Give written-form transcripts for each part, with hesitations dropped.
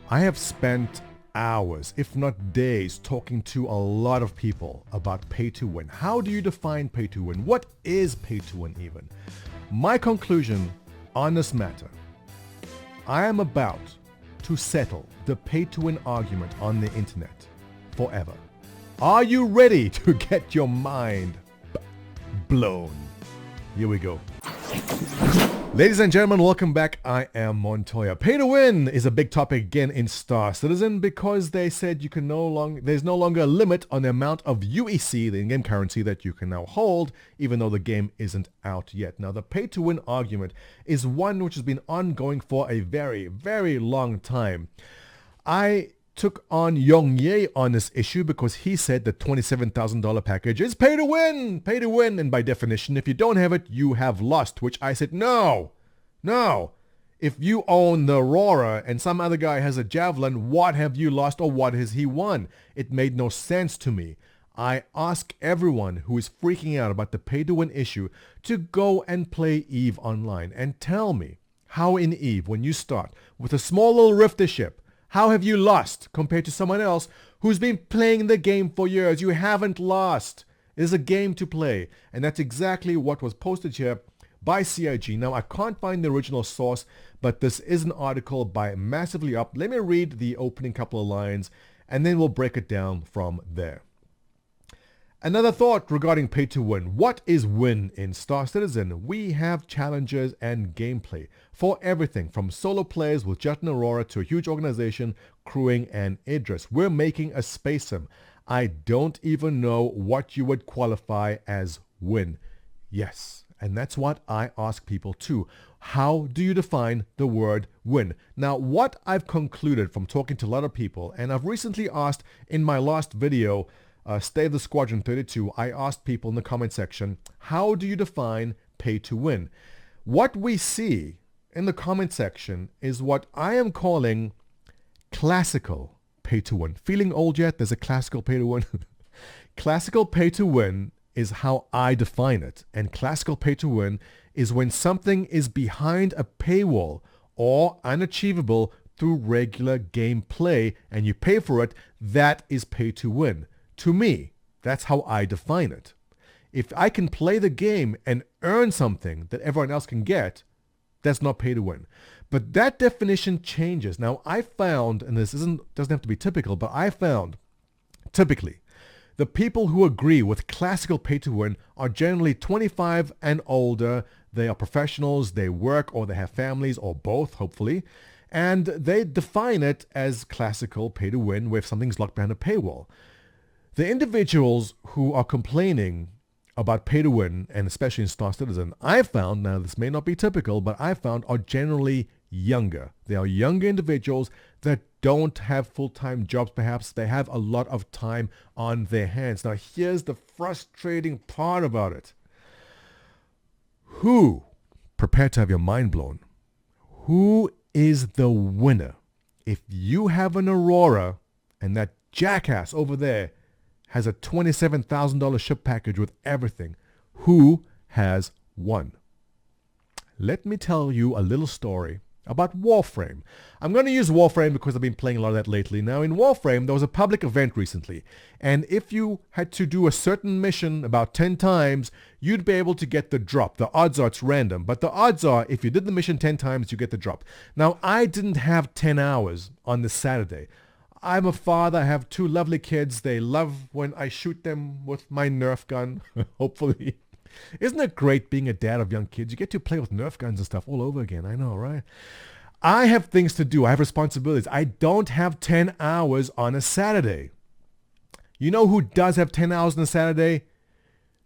I have spent hours, if not days, talking to a lot of people about pay to win. How do you define pay to win? What is pay to win even? My conclusion on this matter, I am about to settle the pay to win argument on the internet forever. Are you ready to get your mind blown? Here we go. Ladies and gentlemen, welcome back. I am Montoya. Pay to win is a big topic again in Star Citizen because they said there's no longer a limit on the amount of UEC, the in-game currency that you can now hold, even though the game isn't out yet. Now, the pay to win argument is one which has been ongoing for a very, very long time. I took on Yong Ye on this issue because he said the $27,000 package is pay to win, and by definition, if you don't have it, you have lost, which I said, no. If you own the Aurora and some other guy has a Javelin, what have you lost or what has he won? It made no sense to me. I ask everyone who is freaking out about the pay to win issue to go and play EVE online and tell me how in EVE, when you start with a small little rifter ship, how have you lost compared to someone else who's been playing the game for years? You haven't lost. It is a game to play. And that's exactly what was posted here by CIG. Now, I can't find the original source, but this is an article by Massively Up. Let me read the opening couple of lines, and then we'll break it down from there. Another thought regarding pay to win. What is win in Star Citizen? We have challenges and gameplay for everything from solo players with Jet and Aurora to a huge organization crewing an Idris. We're making a space sim. I don't even know what you would qualify as win. Yes, and that's what I ask people too. How do you define the word win? Now, what I've concluded from talking to a lot of people, and I've recently asked in my last video, Stay of the Squadron 32, I asked people in the comment section, how do you define pay to win? What we see in the comment section is what I am calling classical pay to win. Feeling old yet? There's a classical pay to win. Classical pay to win is how I define it. And classical pay to win is when something is behind a paywall or unachievable through regular gameplay and you pay for it. That is pay to win. To me, that's how I define it. If I can play the game and earn something that everyone else can get, that's not pay to win. But that definition changes. Now, I found, and this doesn't have to be typical, but I found typically the people who agree with classical pay to win are generally 25 and older. They are professionals, they work, or they have families, or both, hopefully. And they define it as classical pay to win where something's locked behind a paywall. The individuals who are complaining about pay to win, and especially in Star Citizen, I found, now this may not be typical, but I found are generally younger. They are younger individuals that don't have full-time jobs perhaps. They have a lot of time on their hands. Now here's the frustrating part about it. Prepare to have your mind blown, who is the winner? If you have an Aurora and that jackass over there has a $27,000 ship package with everything, who has won? Let me tell you a little story about Warframe. I'm going to use Warframe because I've been playing a lot of that lately. Now, in Warframe, there was a public event recently, and if you had to do a certain mission about 10 times, you'd be able to get the drop. The odds are it's random, but the odds are if you did the mission 10 times, you get the drop. Now, I didn't have 10 hours on this Saturday. I'm a father. I have two lovely kids. They love when I shoot them with my Nerf gun, hopefully. Isn't it great being a dad of young kids? You get to play with Nerf guns and stuff all over again. I know, right? I have things to do. I have responsibilities. I don't have 10 hours on a Saturday. You know who does have 10 hours on a Saturday?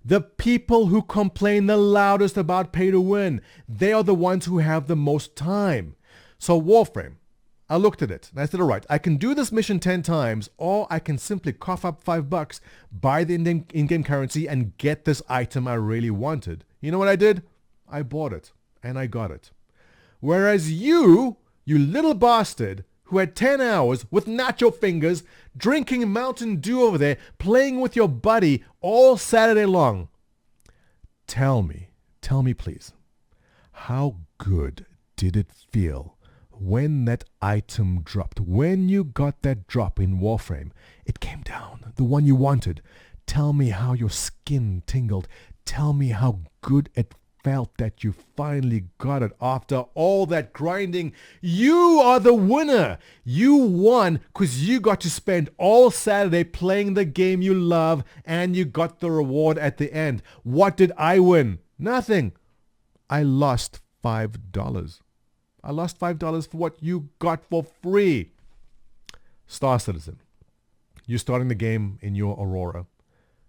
The people who complain the loudest about pay to win. They are the ones who have the most time. So Warframe, I looked at it and I said, all right, I can do this mission 10 times, or I can simply cough up $5, buy the in-game currency and get this item I really wanted. You know what I did? I bought it and I got it. Whereas you little bastard who had 10 hours with nacho fingers, drinking Mountain Dew over there, playing with your buddy all Saturday long. Tell me please, how good did it feel when that item dropped, when you got that drop in Warframe, it came down, the one you wanted. Tell me how your skin tingled. Tell me how good it felt that you finally got it after all that grinding. You are the winner. You won because you got to spend all Saturday playing the game you love and you got the reward at the end. What did I win? Nothing. I lost $5. I lost $5 for what you got for free. Star Citizen. You're starting the game in your Aurora.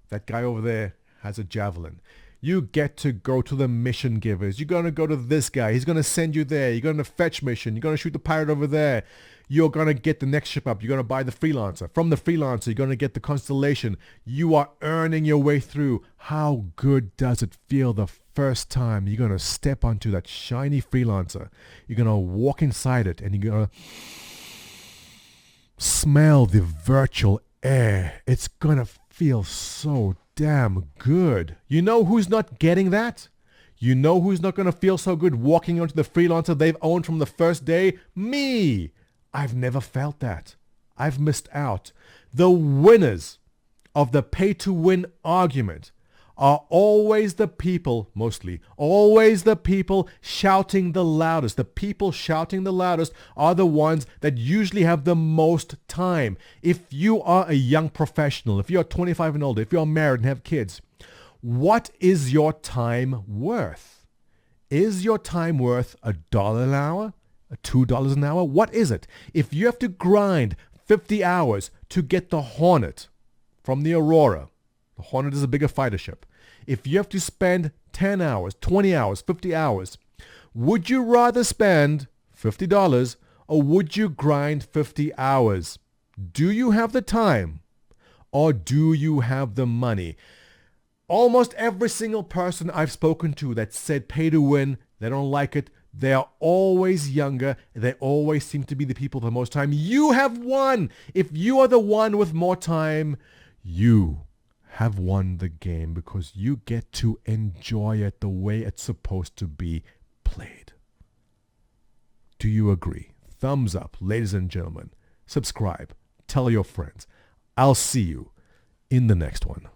That guy over there has a javelin. You get to go to the mission givers. You're going to go to this guy. He's going to send you there. You're going to fetch mission. You're going to shoot the pirate over there. You're going to get the next ship up. You're going to buy the freelancer. From the freelancer, you're going to get the constellation. You are earning your way through. How good does it feel the first time you're going to step onto that shiny freelancer? You're going to walk inside it and you're going to smell the virtual air. It's going to feel so damn good. You know who's not getting that? You know who's not going to feel so good walking onto the freelancer they've owned from the first day? Me. I've never felt that. I've missed out. The winners of the pay-to-win argument are always the people, mostly, always the people shouting the loudest. The people shouting the loudest are the ones that usually have the most time. If you are a young professional, if you're 25 and older, if you're married and have kids, what is your time worth? Is your time worth $1 an hour? $2 an hour? What is it? If you have to grind 50 hours to get the Hornet from the Aurora, the Hornet is a bigger fighter ship. If you have to spend 10 hours, 20 hours, 50 hours, would you rather spend $50 or would you grind 50 hours? Do you have the time or do you have the money? Almost every single person I've spoken to that said pay to win, they don't like it. They are always younger. They always seem to be the people with the most time. You have won. If you are the one with more time, you have won the game because you get to enjoy it the way it's supposed to be played. Do you agree? Thumbs up, ladies and gentlemen. Subscribe. Tell your friends. I'll see you in the next one.